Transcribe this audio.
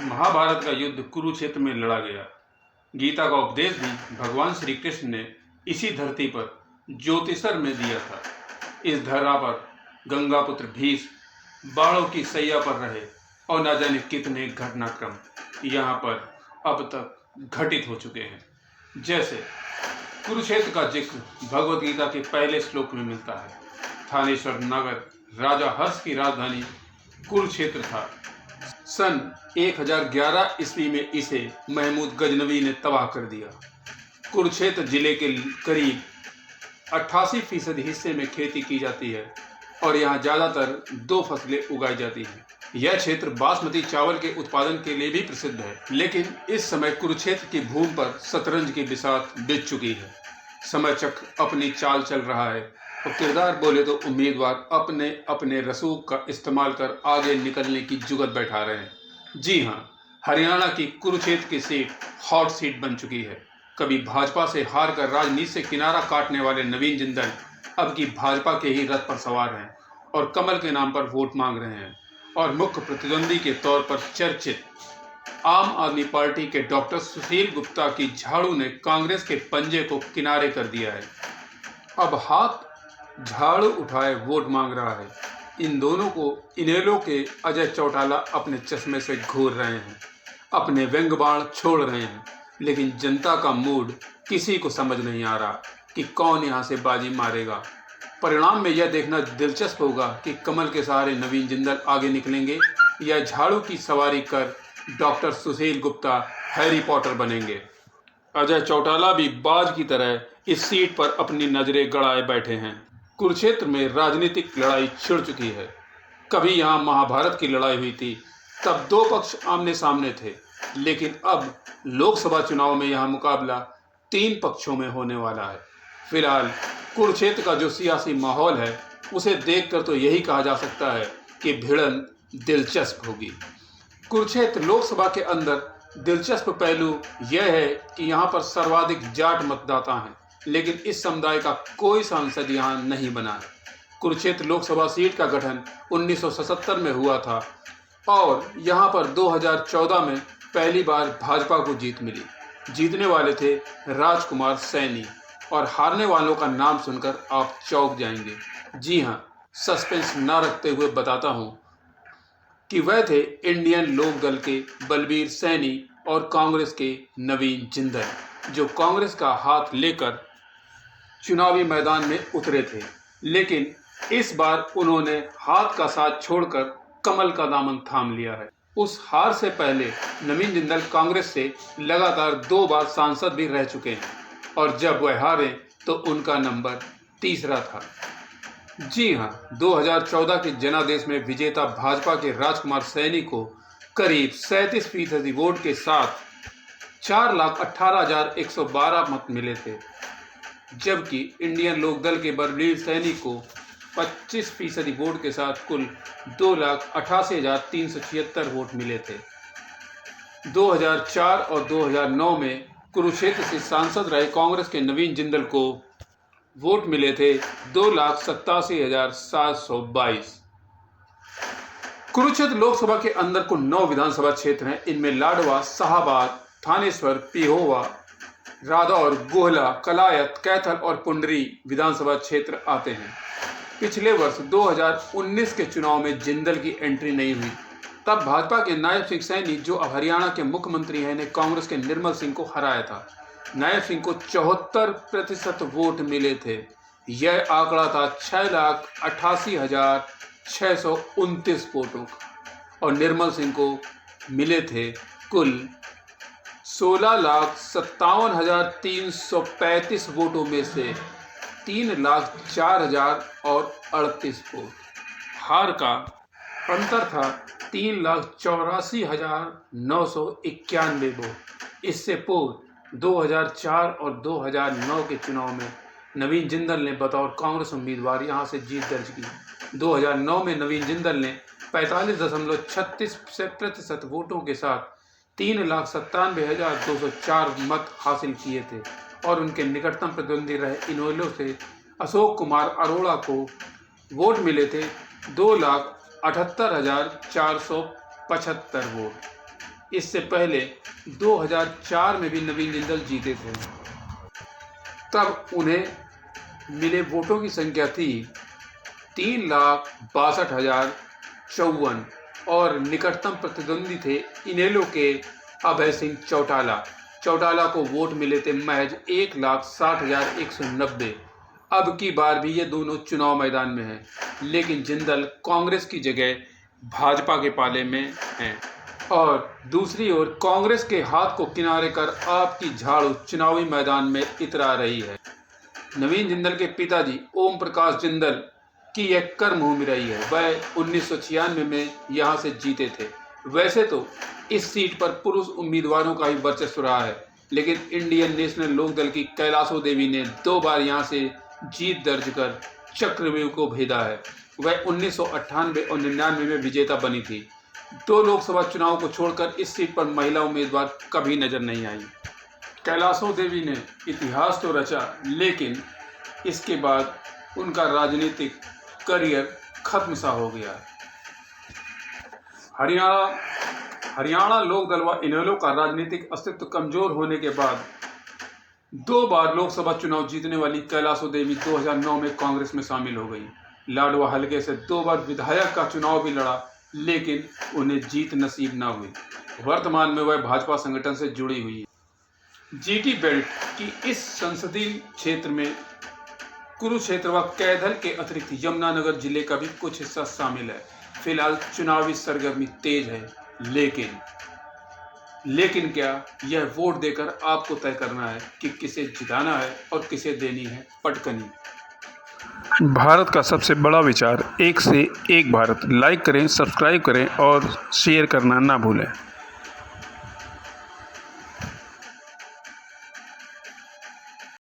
महाभारत का युद्ध कुरुक्षेत्र में लड़ा गया। गीता का उपदेश भी भगवान श्री कृष्ण ने इसी धरती पर ज्योतिषर में दिया था। इस धरा पर गंगापुत्र भीष्म बाणों की सैया पर रहे और न जाने कितने घटनाक्रम यहाँ पर अब तक घटित हो चुके हैं। जैसे कुरुक्षेत्र का जिक्र भगवत गीता के पहले श्लोक में मिलता है। थानेश्वर नगर राजा हर्ष की राजधानी कुरुक्षेत्र था। सन 1011 ईस्वी में इसे महमूद गजनवी ने तबाह कर दिया। कुरुक्षेत्र जिले के करीब 88% हिस्से में खेती की जाती है और यहाँ ज़्यादातर 2 फसलें उगाई जाती हैं। यह क्षेत्र बासमती चावल के उत्पादन के लिए भी प्रसिद्ध है, लेकिन इस समय कुरुक्षेत्र की भूमि पर शतरंज की बिसात बिछ चुकी है। समय चक्र अपनी चाल चल रहा है और किरदार बोले तो उम्मीदवार अपने अपने रसूख का इस्तेमाल कर आगे निकलने की जुगत बैठा रहे हैं। जी हाँ, हरियाणा की कुरुक्षेत्र की सीट हॉट सीट बन चुकी है। कभी भाजपा से हार कर राजनीति से किनारा काटने वाले नवीन जिंदल अब की भाजपा के ही रथ पर सवार हैं और कमल के नाम पर वोट मांग रहे हैं। और मुख्य प्रतिद्वंदी के तौर पर चर्चित आम आदमी पार्टी के डॉक्टर सुशील गुप्ता की झाड़ू ने कांग्रेस के पंजे को किनारे कर दिया है। अब हाथ झाड़ू उठाए वोट मांग रहा है। इन दोनों को इनेलो के अजय चौटाला अपने चश्मे से घूर रहे हैं, अपने व्यंग बाण छोड़ रहे हैं, लेकिन जनता का मूड किसी को समझ नहीं आ रहा कि कौन यहाँ से बाजी मारेगा। परिणाम में यह देखना दिलचस्प होगा कि कमल के सहारे नवीन जिंदल आगे निकलेंगे या झाड़ू की सवारी कर डॉक्टर सुशील गुप्ता हैरी पॉटर बनेंगे। अजय चौटाला भी बाज की तरह इस सीट पर अपनी नजरें गड़ाए बैठे हैं। कुरुक्षेत्र में राजनीतिक लड़ाई छिड़ चुकी है। कभी यहाँ महाभारत की लड़ाई हुई थी, तब 2 पक्ष आमने सामने थे, लेकिन अब लोकसभा चुनाव में यहाँ मुकाबला 3 पक्षों में होने वाला है। फिलहाल कुरुक्षेत्र का जो सियासी माहौल है, उसे देखकर तो यही कहा जा सकता है कि भिड़ंत दिलचस्प होगी। कुरुक्षेत्र लोकसभा के अंदर दिलचस्प पहलू यह है कि यहाँ पर सर्वाधिक जाट मतदाता हैं, लेकिन इस समुदाय का कोई सांसद यहाँ नहीं बना है। कुरुक्षेत्र लोकसभा सीट का गठन 1977 में हुआ था और यहाँ पर 2014 में पहली बार भाजपा को जीत मिली। जीतने वाले थे राजकुमार सैनी और हारने वालों का नाम सुनकर आप चौंक जाएंगे। जी हाँ, सस्पेंस ना रखते हुए बताता हूँ कि वह थे इंडियन लोक दल के बलबीर सैनी और कांग्रेस के नवीन जिंदल, जो कांग्रेस का हाथ लेकर चुनावी मैदान में उतरे थे, लेकिन इस बार उन्होंने हाथ का साथ छोड़कर कमल का दामन थाम लिया है। उस हार से पहले नवीन जिंदल कांग्रेस से लगातार 2 बार सांसद भी रह चुके हैं और जब वह हारे तो उनका नंबर 3रा था। जी हाँ, 2014 के जनादेश में विजेता भाजपा के राजकुमार सैनी को करीब 37% वोट के साथ 4,18,112 मत मिले थे, जबकि इंडियन लोकदल के बलबीर सैनी को 25% वोट के साथ कुल 2,88,376 वोट मिले थे। 2004 और 2009 में कुरुक्षेत्र से सांसद रहे कांग्रेस के नवीन जिंदल को वोट मिले थे 2,87,722। कुरुक्षेत्र लोकसभा के अंदर कुल 9 विधानसभा क्षेत्र हैं। इनमें लाडवा, शाहाबाद, थानेश्वर, पिहोवा, रादौर, गोहला, कलायत, कैथल और पुंडरी विधानसभा क्षेत्र आते हैं। पिछले वर्ष 2019 के चुनाव में जिंदल की एंट्री नहीं हुई। तब भाजपा के नायब सिंह सैनी, जो अब हरियाणा के मुख्यमंत्री हैं, ने कांग्रेस के निर्मल सिंह को हराया था। नायब सिंह को 74% वोट मिले थे। यह आंकड़ा था 6,88,629 वोटों का और निर्मल सिंह को मिले थे कुल 16,57,335 वोटों में से 3,04,038 वोट। हार का अंतर था 3,84,991 वोट। इससे पूर्व 2004 और 2009 के चुनाव में नवीन जिंदल ने बतौर कांग्रेस उम्मीदवार यहां से जीत दर्ज की। 2009 में नवीन जिंदल ने 45.36% वोटों के साथ 3,97,204 मत हासिल किए थे और उनके निकटतम प्रतिद्वंदी रहे इनेलो से अशोक कुमार अरोड़ा को वोट मिले थे 2,78,475 वोट। इससे पहले 2004 में भी नवीन जिंदल जीते थे। तब उन्हें मिले वोटों की संख्या थी 3,62,054 और निकटतम प्रतिद्वंदी थे इनेलो के अभय सिंह चौटाला को वोट मिले थे महज 1,60,190। अब की बार भी ये दोनों चुनाव मैदान में हैं, लेकिन जिंदल कांग्रेस की जगह भाजपा के पाले में हैं और दूसरी ओर कांग्रेस के हाथ को किनारे कर आपकी झाड़ू चुनावी मैदान में इतरा रही है। नवीन जिंदल के पिताजी ओम प्रकाश जिंदल की यह कर्मभूमि रही है। वह 1996 में यहाँ से जीते थे। वैसे तो इस सीट पर पुरुष उम्मीदवारों का ही वर्चस्व रहा है, लेकिन इंडियन नेशनल लोकदल की कैलाशो देवी ने 2 बार यहाँ से जीत दर्ज कर चक्रव्यूह को भेदा है। वह 1998 और 99 में विजेता बनी थी। 2 लोकसभा चुनाव को छोड़कर इस सीट पर महिला उम्मीदवार कभी नजर नहीं आई। कैलाशो देवी ने इतिहास तो रचा, लेकिन इसके बाद उनका राजनीतिक करियर खत्म सा हो गया। हरियाणा लोकदल व इनेलो का राजनीतिक अस्तित्व कमजोर होने के बाद 2 बार लोकसभा चुनाव जीतने वाली कैलाशो देवी 2009 में कांग्रेस में शामिल हो गई। लाडवा हलके से 2 बार विधायक का चुनाव भी लड़ा, लेकिन उन्हें जीत नसीब न हुई। वर्तमान में वह भाजपा संगठन से जुड़ी हुई है। जीटी बेल्ट की इस संसदीय क्षेत्र में कुरुक्षेत्र व कैथल के अतिरिक्त यमुनानगर जिले का भी कुछ हिस्सा शामिल है। फिलहाल चुनावी सरगर्मी तेज है, लेकिन क्या यह वोट देकर आपको तय करना है कि किसे जिताना है और किसे देनी है पटकनी। भारत का सबसे बड़ा विचार, एक से एक भारत। लाइक करें, सब्सक्राइब करें और शेयर करना ना भूलें।